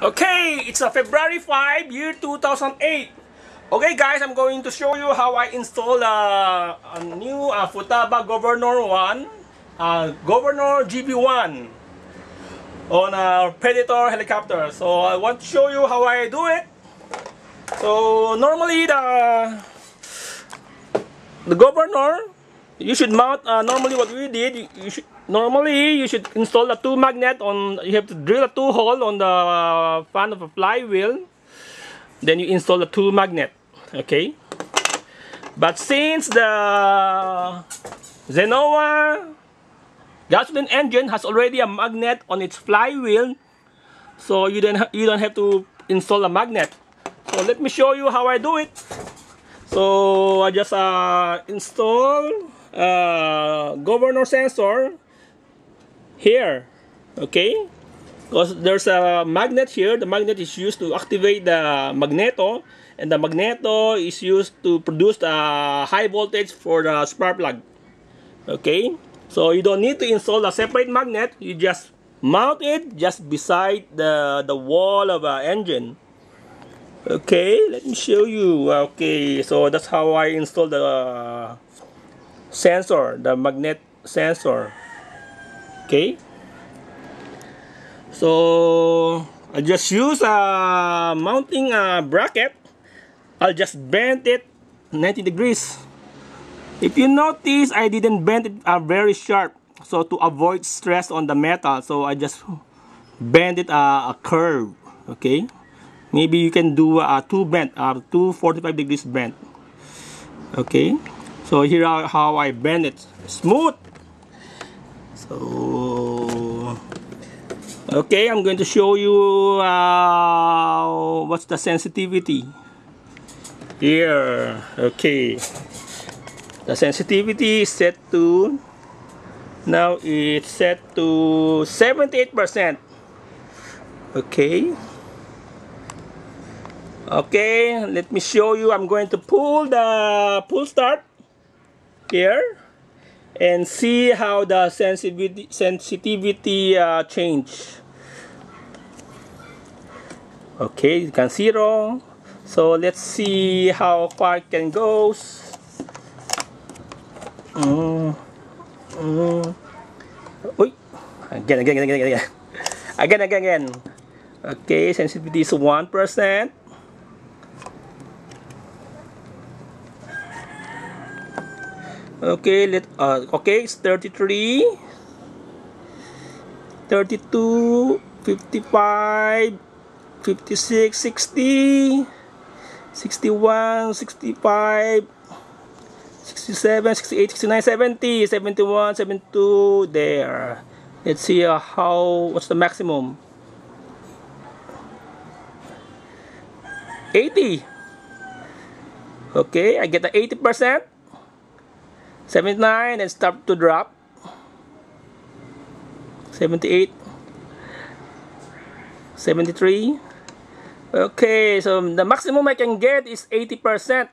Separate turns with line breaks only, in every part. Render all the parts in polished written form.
Okay, it's a February 5, year 2008. Okay guys, I'm going to show you how I install a new Futaba Governor 1, Governor GV-1 on a Predator helicopter. So I want to show you how I do it. So normally the Governor, you should mount, normally what we did, you should install a 2 magnet on, you have to drill a 2 hole on the fan of a flywheel, then you install the 2 magnet, okay? But since the Genoa gasoline engine has already a magnet on its flywheel, so you don't have to install a magnet. So let me show you how I do it. So I just install governor sensor here, okay? Because there's a magnet here. The magnet is used to activate the magneto, and the magneto is used to produce the high voltage for the spark plug, okay? So you don't need to install a separate magnet. You just mount it just beside the wall of the engine. Okay, let me show you. Okay, so that's how I install the sensor, the magnet sensor. Okay, so I just use a mounting bracket. I'll just bend it 90 degrees. If you notice, I didn't bend it very sharp, so to avoid stress on the metal, so I just bend it a curve. Okay, maybe you can do two 45 degrees bend. Okay, so here are how I bend it smooth. So okay, I'm going to show you what's the sensitivity here. Okay, the sensitivity is set to, now it's set to 78%. Okay. Okay, let me show you. I'm going to pull the pull start here and see how the sensitivity change. Okay, you can see 0. So let's see how far it can go. Uy. Again. Okay, sensitivity is 1%. Okay, okay, it's 33, 32, 55, 56, 60, 61, 65, 67, 68, 69, 70, 71, 72, there. Let's see what's the maximum. 80. Okay, I get the 80%. 79 and start to drop. 78, 73. Okay, so the maximum I can get is 80%.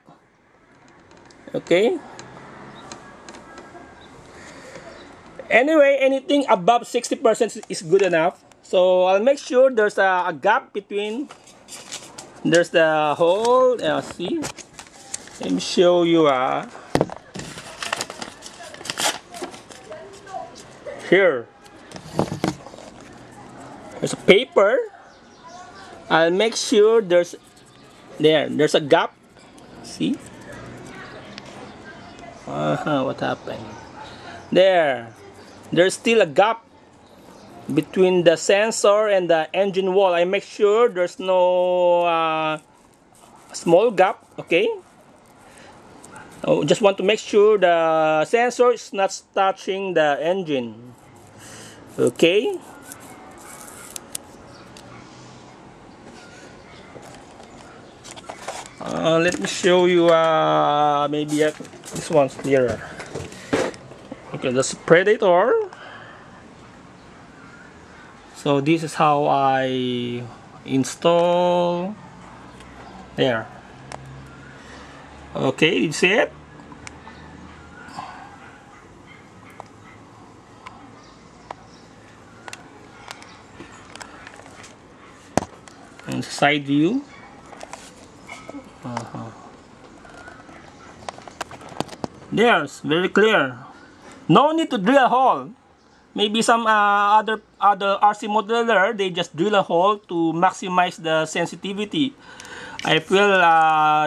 Okay, anyway, anything above 60% is good enough. So I'll make sure there's a gap between, there's the hole. See, let me show you here. There's a paper. I'll make sure there's a gap. See? What happened? There's still a gap between the sensor and the engine wall. I make sure there's no small gap. Okay. Just want to make sure the sensor is not touching the engine. Okay. Let me show you maybe this one's clearer. Okay, that's Predator. So this is how I install there. Okay, you see it? and side view. There's very clear. No need to drill a hole. Maybe some other RC modeler, they just drill a hole to maximize the sensitivity. I feel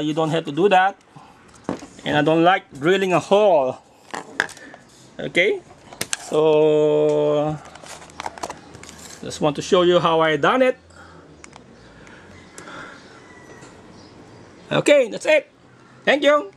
you don't have to do that, and I don't like drilling a hole. Okay, so just want to show you how I done it. Okay, that's it. Thank you.